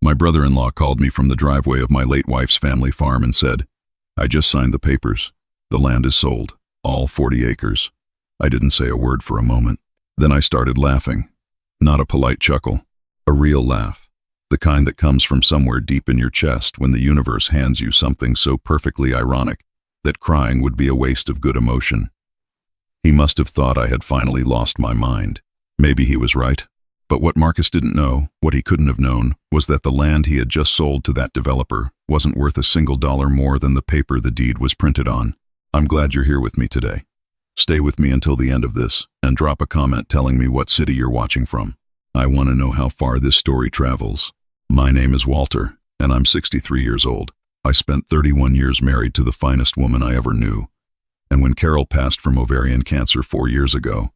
My brother-in-law called me from the driveway of my late wife's family farm and said, "I just signed the papers. The land is sold, all 40 acres. I didn't say a word for a moment. Then I started laughing. Not a polite chuckle, a real laugh. The kind that comes from somewhere deep in your chest when the universe hands you something so perfectly ironic that crying would be a waste of good emotion. He must have thought I had finally lost my mind. Maybe he was right. But what Marcus didn't know, what he couldn't have known, was that the land he had just sold to that developer wasn't worth a single dollar more than the paper the deed was printed on. I'm glad you're here with me today. Stay with me until the end of this, and drop a comment telling me what city you're watching from. I want to know how far this story travels. My name is Walter, and I'm 63 years old. I spent 31 years married to the finest woman I ever knew. And when Carol passed from ovarian cancer 4 years ago,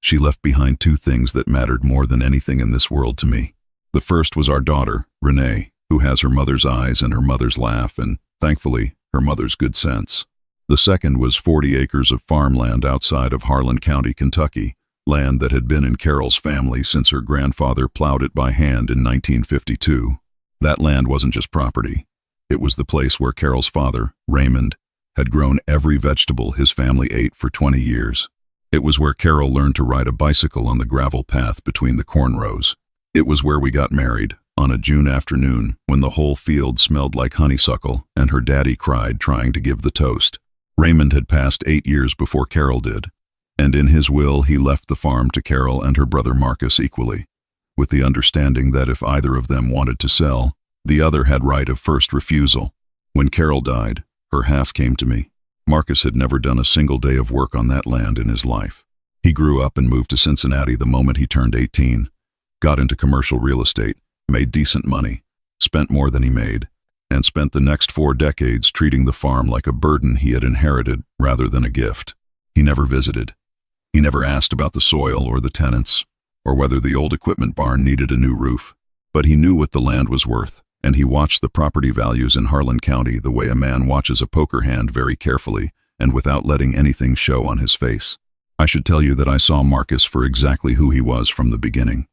she left behind two things that mattered more than anything in this world to me. The first was our daughter, Renee, who has her mother's eyes and her mother's laugh and, thankfully, her mother's good sense. The second was 40 acres of farmland outside of Harlan County, Kentucky, land that had been in Carol's family since her grandfather plowed it by hand in 1952. That land wasn't just property. It was the place where Carol's father, Raymond, had grown every vegetable his family ate for 20 years. It was where Carol learned to ride a bicycle on the gravel path between the corn rows. It was where we got married, on a June afternoon when the whole field smelled like honeysuckle and her daddy cried trying to give the toast. Raymond had passed 8 years before Carol did, and in his will he left the farm to Carol and her brother Marcus equally, with the understanding that if either of them wanted to sell, the other had right of first refusal. When Carol died, her half came to me. Marcus had never done a single day of work on that land in his life. He grew up and moved to Cincinnati the moment he turned 18, got into commercial real estate, made decent money, spent more than he made, and spent the next 4 decades treating the farm like a burden he had inherited rather than a gift. He never visited. He never asked about the soil or the tenants, or whether the old equipment barn needed a new roof. But he knew what the land was worth, and he watched the property values in Harlan County the way a man watches a poker hand, very carefully and without letting anything show on his face. I should tell you that I saw Marcus for exactly who he was from the beginning.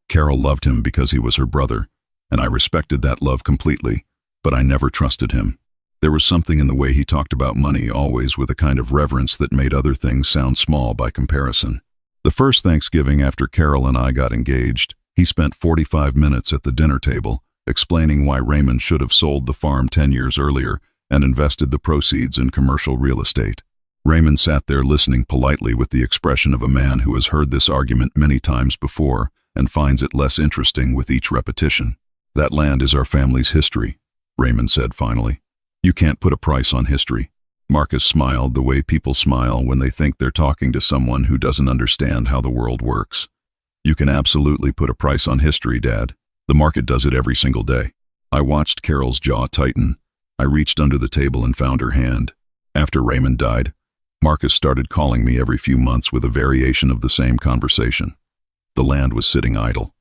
Carol loved him because he was her brother, and I respected that love completely, but I never trusted him. There was something in the way he talked about money, always with a kind of reverence that made other things sound small by comparison. The first Thanksgiving after Carol and I got engaged, he spent 45 minutes at the dinner table explaining why Raymond should have sold the farm 10 years earlier and invested the proceeds in commercial real estate. Raymond sat there listening politely with the expression of a man who has heard this argument many times before and finds it less interesting with each repetition. "That land is our family's history," Raymond said finally. "You can't put a price on history." Marcus smiled the way people smile when they think they're talking to someone who doesn't understand how the world works. "You can absolutely put a price on history, Dad. The market does it every single day." I watched Carol's jaw tighten. I reached under the table and found her hand. After Raymond died, Marcus started calling me every few months with a variation of the same conversation. The land was sitting idle.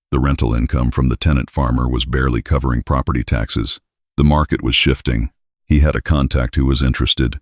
The rental income from the tenant farmer was barely covering property taxes. The market was shifting. He had a contact who was interested.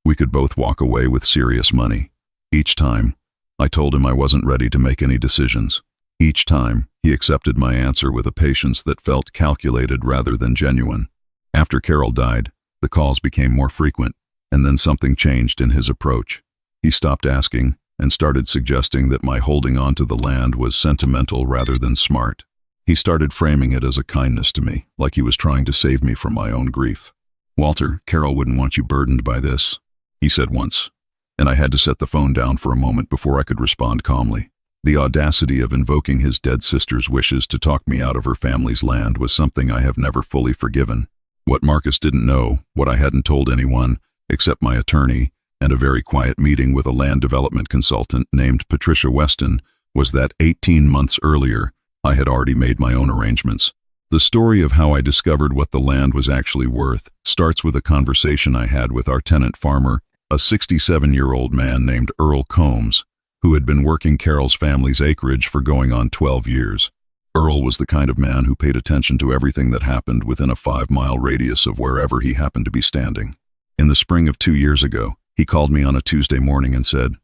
We could both walk away with serious money. Each time, I told him I wasn't ready to make any decisions. Each time, he accepted my answer with a patience that felt calculated rather than genuine. After Carol died, the calls became more frequent, and then something changed in his approach. He stopped asking and started suggesting that my holding on to the land was sentimental rather than smart. He started framing it as a kindness to me, like he was trying to save me from my own grief. "Walter, Carol wouldn't want you burdened by this," he said once, and I had to set the phone down for a moment before I could respond calmly. The audacity of invoking his dead sister's wishes to talk me out of her family's land was something I have never fully forgiven. What Marcus didn't know, what I hadn't told anyone, except my attorney, and a very quiet meeting with a land development consultant named Patricia Weston, was that 18 months earlier, I had already made my own arrangements. The story of how I discovered what the land was actually worth starts with a conversation I had with our tenant farmer, a 67-year-old man named Earl Combs, who had been working Carol's family's acreage for going on 12 years. Earl was the kind of man who paid attention to everything that happened within a 5-mile radius of wherever he happened to be standing. In the spring of 2 years ago, he called me on a Tuesday morning and said,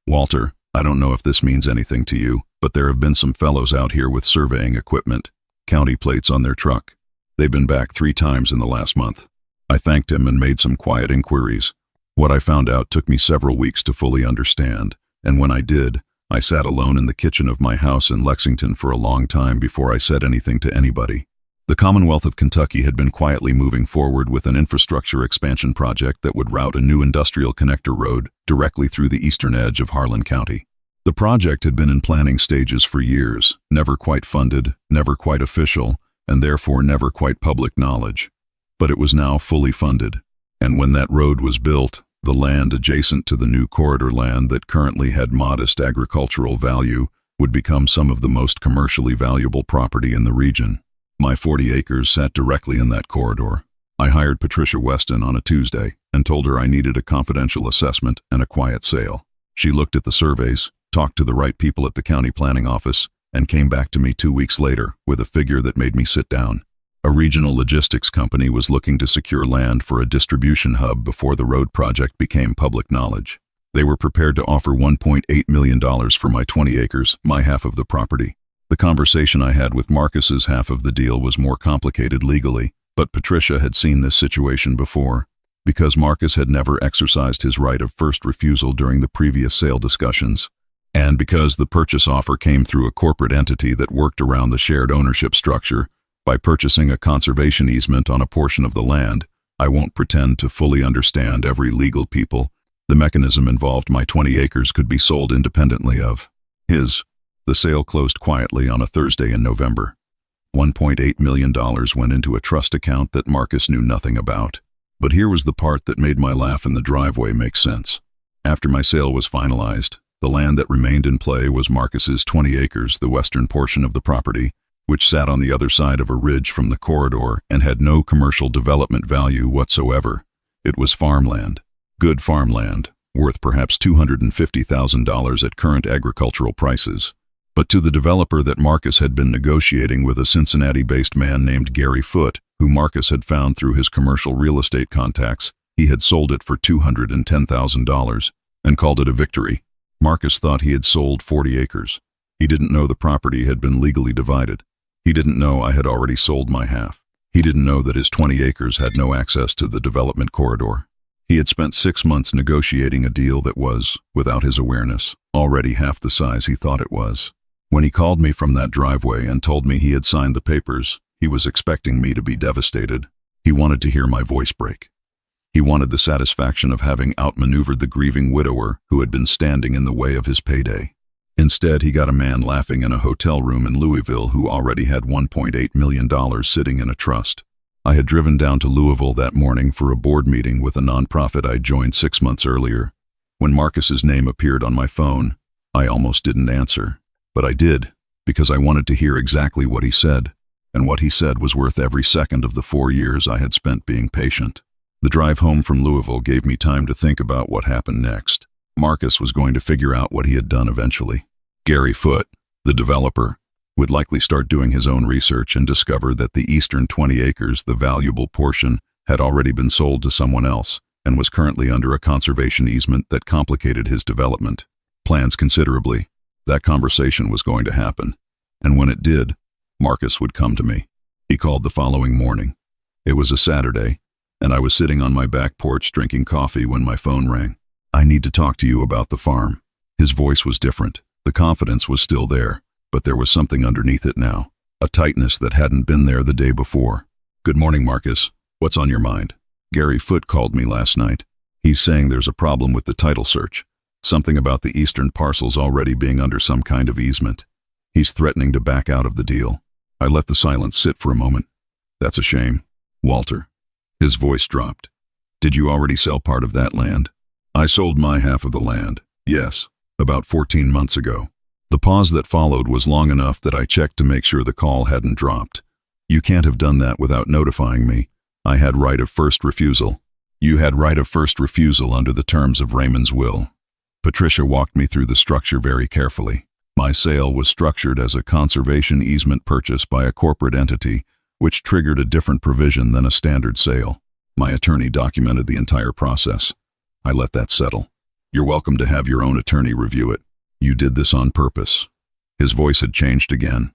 "Walter, I don't know if this means anything to you, but there have been some fellows out here with surveying equipment. county plates on their truck. They've been back 3 times in the last month. I thanked him and made some quiet inquiries. What I found out took me several weeks to fully understand, and when I did, I sat alone in the kitchen of my house in Lexington for a long time before I said anything to anybody. The Commonwealth of Kentucky had been quietly moving forward with an infrastructure expansion project that would route a new industrial connector road directly through the eastern edge of Harlan County. The project had been in planning stages for years, never quite funded, never quite official, and therefore never quite public knowledge. But it was now fully funded, and when that road was built, the land adjacent to the new corridor land that currently had modest agricultural value would become some of the most commercially valuable property in the region. My 40 acres sat directly in that corridor. I hired Patricia Weston on a Tuesday and told her I needed a confidential assessment and a quiet sale. She looked at the surveys, talked to the right people at the county planning office, and came back to me 2 weeks later with a figure that made me sit down. A regional logistics company was looking to secure land for a distribution hub before the road project became public knowledge. They were prepared to offer $1.8 million for my 20 acres, my half of the property. The conversation I had with Marcus's half of the deal was more complicated legally, but Patricia had seen this situation before. Because Marcus had never exercised his right of first refusal during the previous sale discussions, and because the purchase offer came through a corporate entity that worked around the shared ownership structure, by purchasing a conservation easement on a portion of the land, I won't pretend to fully understand every legal people. The mechanism involved my 20 acres could be sold independently of his. The sale closed quietly on a Thursday in November. $1.8 million went into a trust account that Marcus knew nothing about. But here was the part that made my laugh in the driveway make sense. After my sale was finalized, the land that remained in play was Marcus's 20 acres, the western portion of the property, which sat on the other side of a ridge from the corridor and had no commercial development value whatsoever. It was farmland, good farmland, worth perhaps $250,000 at current agricultural prices. But to the developer that Marcus had been negotiating with a Cincinnati-based man named Gary Foote, who Marcus had found through his commercial real estate contacts, he had sold it for $210,000 and called it a victory. Marcus thought he had sold 40 acres. He didn't know the property had been legally divided. He didn't know I had already sold my half. He didn't know that his 20 acres had no access to the development corridor. He had spent 6 months negotiating a deal that was, without his awareness, already half the size he thought it was. When he called me from that driveway and told me he had signed the papers, he was expecting me to be devastated. He wanted to hear my voice break. He wanted the satisfaction of having outmaneuvered the grieving widower who had been standing in the way of his payday. Instead, he got a man laughing in a hotel room in Louisville who already had $1.8 million sitting in a trust. I had driven down to Louisville that morning for a board meeting with a nonprofit I'd joined 6 months earlier. When Marcus's name appeared on my phone, I almost didn't answer. But I did, because I wanted to hear exactly what he said, and what he said was worth every second of the 4 years I had spent being patient. The drive home from Louisville gave me time to think about what happened next. Marcus was going to figure out what he had done eventually. Gary Foote, the developer, would likely start doing his own research and discover that the eastern 20 acres, the valuable portion, had already been sold to someone else and was currently under a conservation easement that complicated his development plans considerably. That conversation was going to happen, and when it did, Marcus would come to me. He called the following morning. It was a Saturday, and I was sitting on my back porch drinking coffee when my phone rang. "I need to talk to you about the farm." His voice was different. The confidence was still there, but there was something underneath it now, a tightness that hadn't been there the day before. "Good morning, Marcus. What's on your mind?" "Gary Foote called me last night. He's saying there's a problem with the title search. Something about the eastern parcels already being under some kind of easement. He's threatening to back out of the deal." I let the silence sit for a moment. "That's a shame. Walter." His voice dropped. "Did you already sell part of that land?" "I sold my half of the land, yes, about 14 months ago." The pause that followed was long enough that I checked to make sure the call hadn't dropped. "You can't have done that without notifying me. I had right of first refusal." "You had right of first refusal under the terms of Raymond's will." Patricia walked me through the structure very carefully. My sale was structured as a conservation easement purchase by a corporate entity, which triggered a different provision than a standard sale. My attorney documented the entire process. I let that settle. "You're welcome to have your own attorney review it. You did this on purpose." His voice had changed again.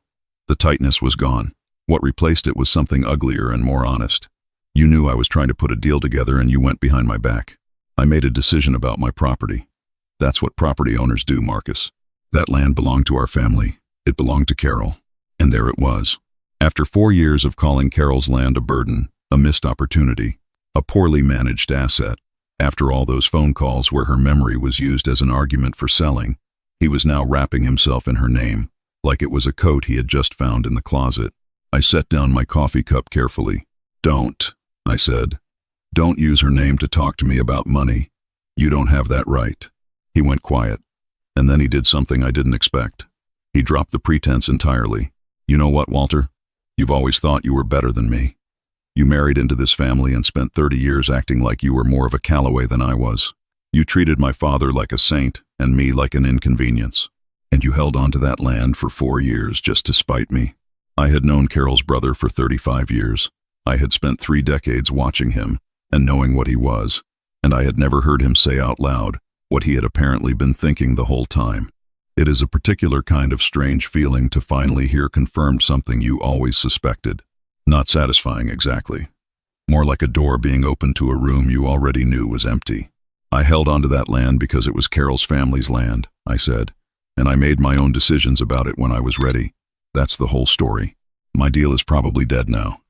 The tightness was gone. What replaced it was something uglier and more honest. You knew I was trying to put a deal together and you went behind my back. I made a decision about my property. That's what property owners do, Marcus. That land belonged to our family. It belonged to Carol. And there it was. After 4 years of calling Carol's land a burden, a missed opportunity, a poorly managed asset, after all those phone calls where her memory was used as an argument for selling, he was now wrapping himself in her name, like it was a coat he had just found in the closet. I set down my coffee cup carefully. "Don't," I said. "Don't use her name to talk to me about money. You don't have that right." He went quiet, and then he did something I didn't expect. He dropped the pretense entirely. "You know what, Walter? You've always thought you were better than me. You married into this family and spent 30 years acting like you were more of a Calloway than I was. You treated my father like a saint and me like an inconvenience. And you held on to that land for 4 years just to spite me. I had known Carol's brother for 35 years. I had spent 3 decades watching him and knowing what he was, and I had never heard him say out loud what he had apparently been thinking the whole time. It is a particular kind of strange feeling to finally hear confirmed something you always suspected. Not satisfying exactly. More like a door being opened to a room you already knew was empty. "I held onto that land because it was Carol's family's land," I said, "and I made my own decisions about it when I was ready. That's the whole story. My deal is probably dead now.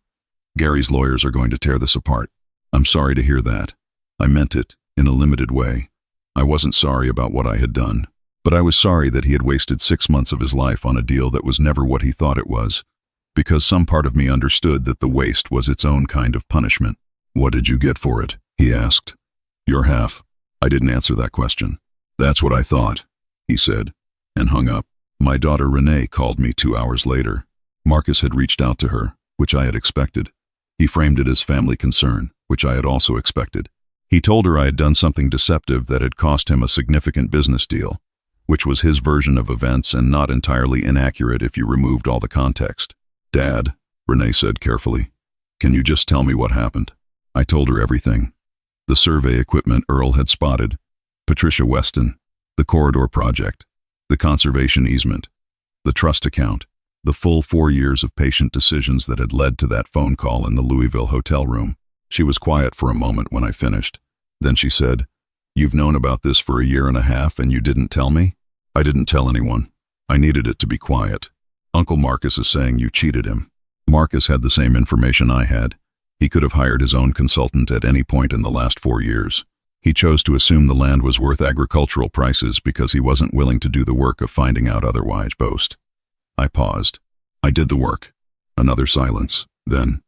Gary's lawyers are going to tear this apart. I'm sorry to hear that. I meant it, in a limited way. I wasn't sorry about what I had done, but I was sorry that he had wasted 6 months of his life on a deal that was never what he thought it was, because some part of me understood that the waste was its own kind of punishment." "What did you get for it?" he asked. "Your half." I didn't answer that question. "That's what I thought," he said, and hung up. My daughter Renee called me 2 hours later. Marcus had reached out to her, which I had expected. He framed it as family concern, which I had also expected. He told her I had done something deceptive that had cost him a significant business deal, which was his version of events and not entirely inaccurate if you removed all the context. "Dad," Renee said carefully, "can you just tell me what happened?" I told her everything. The survey equipment Earl had spotted, Patricia Weston, the corridor project, the conservation easement, the trust account, the full 4 years of patient decisions that had led to that phone call in the Louisville hotel room. She was quiet for a moment when I finished. Then she said, "You've known about this for 1.5 years and you didn't tell me?" "I didn't tell anyone. I needed it to be quiet. Uncle Marcus is saying you cheated him." Marcus had the same information I had. He could have hired his own consultant at any point in the last 4 years. He chose to assume the land was worth agricultural prices because he wasn't willing to do the work of finding out otherwise. Boast. I paused. "I did the work." Another silence. Then,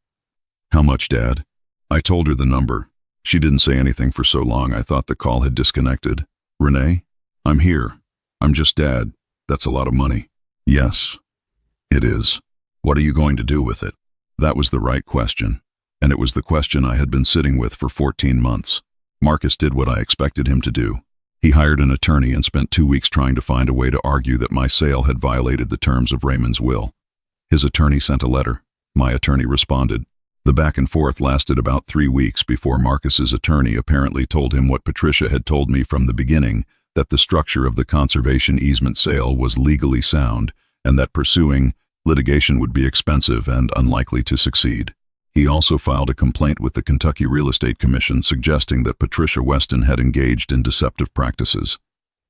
"How much, Dad?" I told her the number. She didn't say anything for so long I thought the call had disconnected. "Renee? I'm here. I'm just Dad. That's a lot of money." "Yes, it is. What are you going to do with it?" That was the right question, and it was the question I had been sitting with for 14 months. Marcus did what I expected him to do. He hired an attorney and spent 2 weeks trying to find a way to argue that my sale had violated the terms of Raymond's will. His attorney sent a letter. My attorney responded. The back and forth lasted about 3 weeks before Marcus's attorney apparently told him what Patricia had told me from the beginning, that the structure of the conservation easement sale was legally sound and that pursuing litigation would be expensive and unlikely to succeed. He also filed a complaint with the Kentucky Real Estate Commission suggesting that Patricia Weston had engaged in deceptive practices.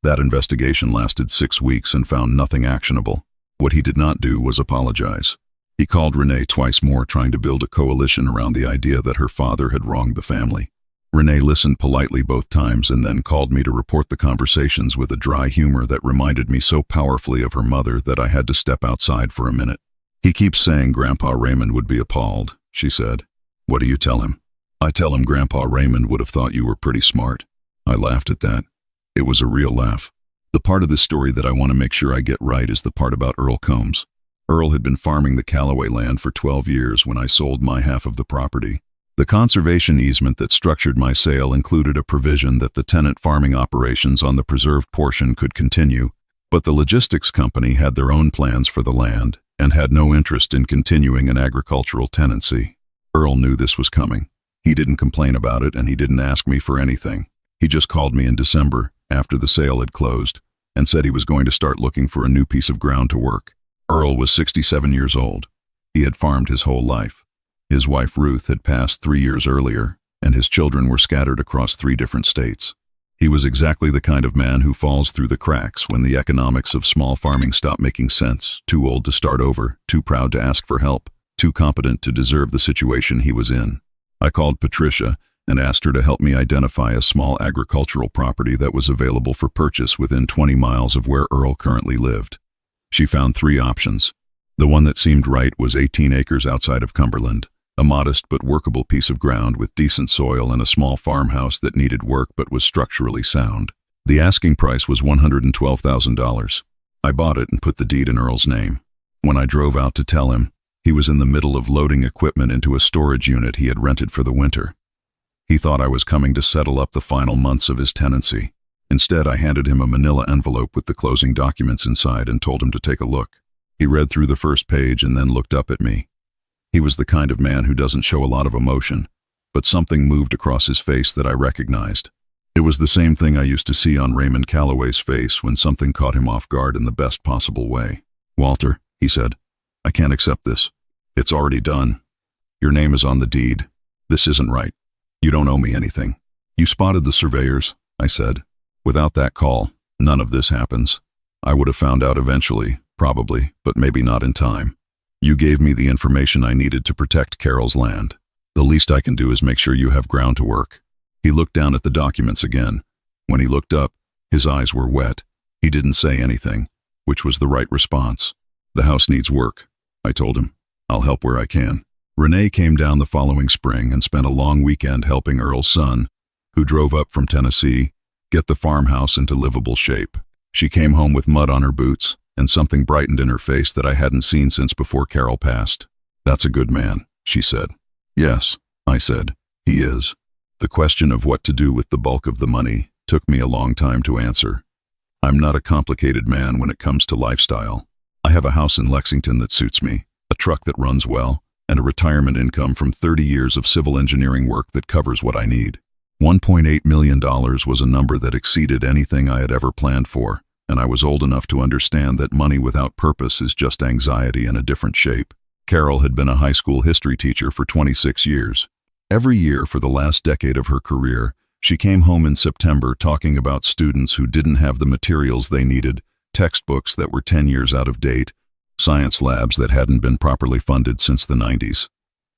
That investigation lasted 6 weeks and found nothing actionable. What he did not do was apologize. He called Renee twice more, trying to build a coalition around the idea that her father had wronged the family. Renee listened politely both times and then called me to report the conversations with a dry humor that reminded me so powerfully of her mother that I had to step outside for a minute. "He keeps saying Grandpa Raymond would be appalled," she said. "What do you tell him?" "I tell him Grandpa Raymond would have thought you were pretty smart." I laughed at that. It was a real laugh. The part of this story that I want to make sure I get right is the part about Earl Combs. Earl had been farming the Calloway land for 12 years when I sold my half of the property. The conservation easement that structured my sale included a provision that the tenant farming operations on the preserved portion could continue, but the logistics company had their own plans for the land and had no interest in continuing an agricultural tenancy. Earl knew this was coming. He didn't complain about it and he didn't ask me for anything. He just called me in December, after the sale had closed, and said he was going to start looking for a new piece of ground to work. Earl was 67 years old. He had farmed his whole life. His wife Ruth had passed 3 years earlier, and his children were scattered across 3 different states. He was exactly the kind of man who falls through the cracks when the economics of small farming stop making sense, too old to start over, too proud to ask for help, too competent to deserve the situation he was in. I called Patricia and asked her to help me identify a small agricultural property that was available for purchase within 20 miles of where Earl currently lived. She found 3 options. The one that seemed right was 18 acres outside of Cumberland, a modest but workable piece of ground with decent soil and a small farmhouse that needed work but was structurally sound. The asking price was $112,000. I bought it and put the deed in Earl's name. When I drove out to tell him, he was in the middle of loading equipment into a storage unit he had rented for the winter. He thought I was coming to settle up the final months of his tenancy. Instead, I handed him a manila envelope with the closing documents inside and told him to take a look. He read through the first page and then looked up at me. He was the kind of man who doesn't show a lot of emotion, but something moved across his face that I recognized. It was the same thing I used to see on Raymond Calloway's face when something caught him off guard in the best possible way. "Walter," he said, "I can't accept this. It's already done. Your name is on the deed. This isn't right. You don't owe me anything." "You spotted the surveyors," I said. "Without that call, none of this happens. I would have found out eventually, probably, but maybe not in time. You gave me the information I needed to protect Carol's land. The least I can do is make sure you have ground to work." He looked down at the documents again. When he looked up, his eyes were wet. He didn't say anything, which was the right response. "The house needs work," I told him. "I'll help where I can." Renee came down the following spring and spent a long weekend helping Earl's son, who drove up from Tennessee, get the farmhouse into livable shape. She came home with mud on her boots, and something brightened in her face that I hadn't seen since before Carol passed. "That's a good man," she said. "Yes," I said, "he is." The question of what to do with the bulk of the money took me a long time to answer. I'm not a complicated man when it comes to lifestyle. I have a house in Lexington that suits me, a truck that runs well, and a retirement income from 30 years of civil engineering work that covers what I need. $1.8 million was a number that exceeded anything I had ever planned for, and I was old enough to understand that money without purpose is just anxiety in a different shape. Carol had been a high school history teacher for 26 years. Every year for the last decade of her career, she came home in September talking about students who didn't have the materials they needed, textbooks that were 10 years out of date, science labs that hadn't been properly funded since the 90s.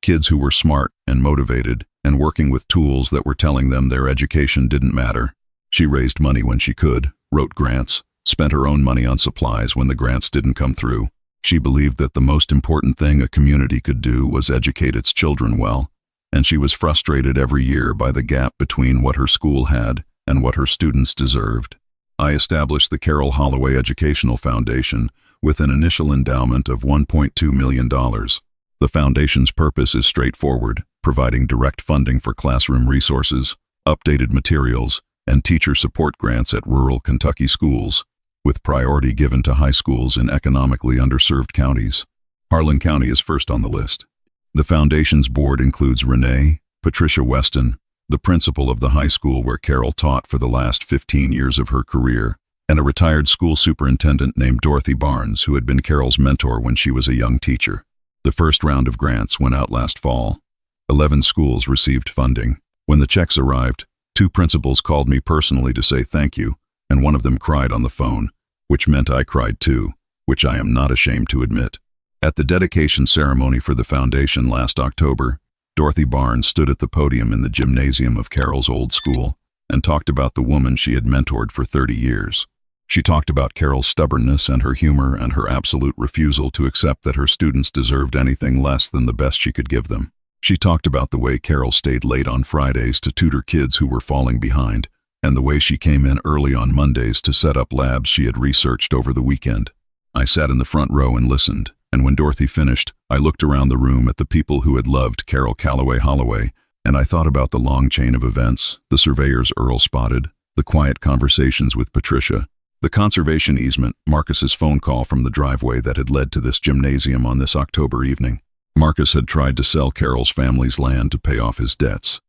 Kids who were smart and motivated and working with tools that were telling them their education didn't matter. She raised money when she could, wrote grants, spent her own money on supplies when the grants didn't come through. She believed that the most important thing a community could do was educate its children well, and she was frustrated every year by the gap between what her school had and what her students deserved. I established the Carol Holloway Educational Foundation with an initial endowment of $1.2 million. The foundation's purpose is straightforward, providing direct funding for classroom resources, updated materials, and teacher support grants at rural Kentucky schools, with priority given to high schools in economically underserved counties. Harlan County is first on the list. The foundation's board includes Renee, Patricia Weston, the principal of the high school where Carol taught for the last 15 years of her career, and a retired school superintendent named Dorothy Barnes, who had been Carol's mentor when she was a young teacher. The first round of grants went out last fall. 11 schools received funding. When the checks arrived, 2 principals called me personally to say thank you, and one of them cried on the phone, which meant I cried too, which I am not ashamed to admit. At the dedication ceremony for the foundation last October, Dorothy Barnes stood at the podium in the gymnasium of Carol's old school and talked about the woman she had mentored for 30 years. She talked about Carol's stubbornness and her humor and her absolute refusal to accept that her students deserved anything less than the best she could give them. She talked about the way Carol stayed late on Fridays to tutor kids who were falling behind, and the way she came in early on Mondays to set up labs she had researched over the weekend. I sat in the front row and listened, and when Dorothy finished, I looked around the room at the people who had loved Carol Calloway Holloway, and I thought about the long chain of events, the surveyors Earl spotted, the quiet conversations with Patricia, the conservation easement, Marcus's phone call from the driveway that had led to this gymnasium on this October evening. Marcus had tried to sell Carol's family's land to pay off his debts.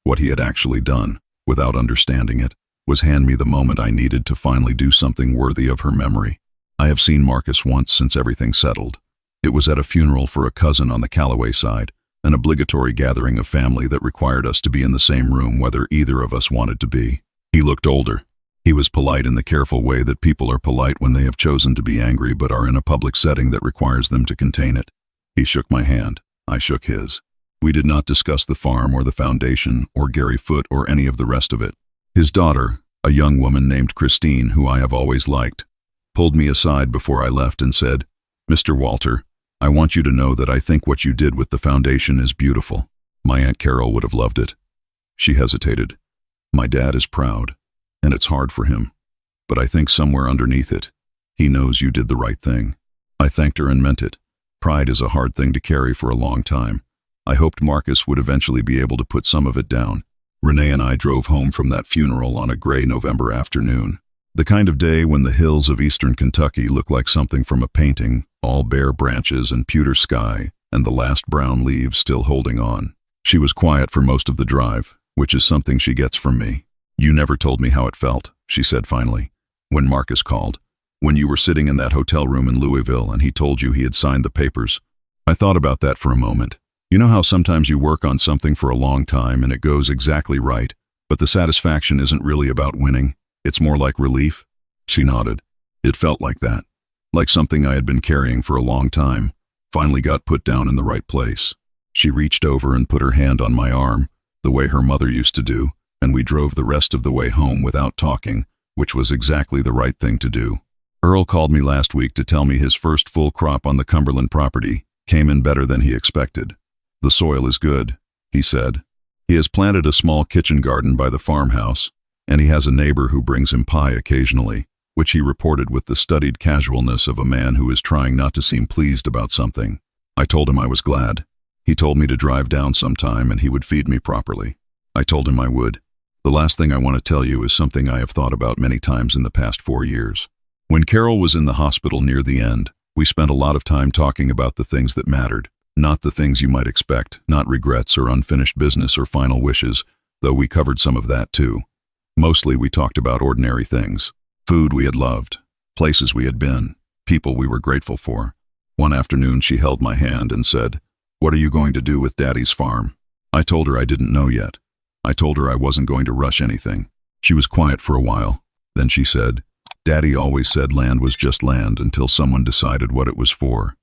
What he had actually done, without understanding it, was hand me the moment I needed to finally do something worthy of her memory. I have seen Marcus once since everything settled. It was at a funeral for a cousin on the Callaway side, an obligatory gathering of family that required us to be in the same room whether either of us wanted to be. He looked older. He was polite in the careful way that people are polite when they have chosen to be angry but are in a public setting that requires them to contain it. He shook my hand. I shook his. We did not discuss the farm or the foundation or Gary Foote or any of the rest of it. His daughter, a young woman named Christine, who I have always liked, pulled me aside before I left and said, "Mr. Walter, I want you to know that I think what you did with the foundation is beautiful. My Aunt Carol would have loved it." She hesitated. "My dad is proud, and it's hard for him. But I think somewhere underneath it, he knows you did the right thing." I thanked her and meant it. Pride is a hard thing to carry for a long time. I hoped Marcus would eventually be able to put some of it down. Renee and I drove home from that funeral on a gray November afternoon. The kind of day when the hills of eastern Kentucky look like something from a painting, all bare branches and pewter sky, and the last brown leaves still holding on. She was quiet for most of the drive, which is something she gets from me. "You never told me how it felt," she said finally, "when Marcus called. When you were sitting in that hotel room in Louisville and he told you he had signed the papers." I thought about that for a moment. You know how sometimes you work on something for a long time and it goes exactly right, but the satisfaction isn't really about winning, it's more like relief? She nodded. It felt like that. Like something I had been carrying for a long time, finally got put down in the right place. She reached over and put her hand on my arm, the way her mother used to do, and we drove the rest of the way home without talking, which was exactly the right thing to do. Earl called me last week to tell me his first full crop on the Cumberland property came in better than he expected. "The soil is good," he said. "He has planted a small kitchen garden by the farmhouse, and he has a neighbor who brings him pie occasionally," which he reported with the studied casualness of a man who is trying not to seem pleased about something. I told him I was glad. He told me to drive down sometime and he would feed me properly. I told him I would. The last thing I want to tell you is something I have thought about many times in the past 4 years. When Carol was in the hospital near the end, we spent a lot of time talking about the things that mattered. Not the things you might expect, not regrets or unfinished business or final wishes, though we covered some of that too. Mostly we talked about ordinary things. Food we had loved, places we had been, people we were grateful for. One afternoon she held my hand and said, "What are you going to do with Daddy's farm?" I told her I didn't know yet. I told her I wasn't going to rush anything. She was quiet for a while. Then she said, "Daddy always said land was just land until someone decided what it was for.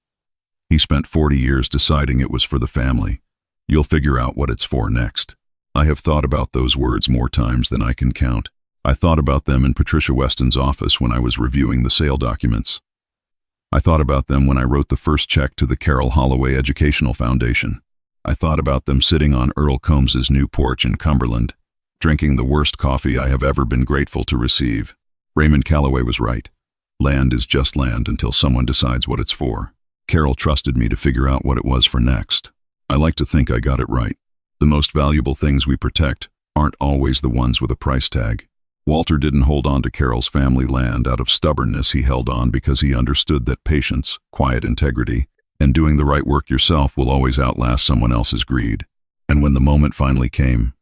He spent 40 years deciding it was for the family. You'll figure out what it's for next." I have thought about those words more times than I can count. I thought about them in Patricia Weston's office when I was reviewing the sale documents. I thought about them when I wrote the first check to the Carol Holloway Educational Foundation. I thought about them sitting on Earl Combs's new porch in Cumberland, drinking the worst coffee I have ever been grateful to receive. Raymond Calloway was right. Land is just land until someone decides what it's for. Carol trusted me to figure out what it was for next. I like to think I got it right. The most valuable things we protect aren't always the ones with a price tag. Walter didn't hold on to Carol's family land out of stubbornness. He held on because he understood that patience, quiet integrity, and doing the right work yourself will always outlast someone else's greed. And when the moment finally came,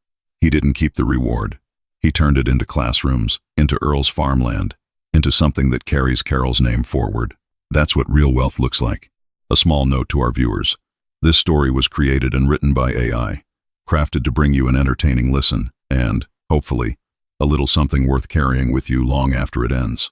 he didn't keep the reward. He turned it into classrooms, into Earl's farmland, into something that carries Carol's name forward. That's what real wealth looks like. A small note to our viewers. This story was created and written by AI, crafted to bring you an entertaining listen and, hopefully, a little something worth carrying with you long after it ends.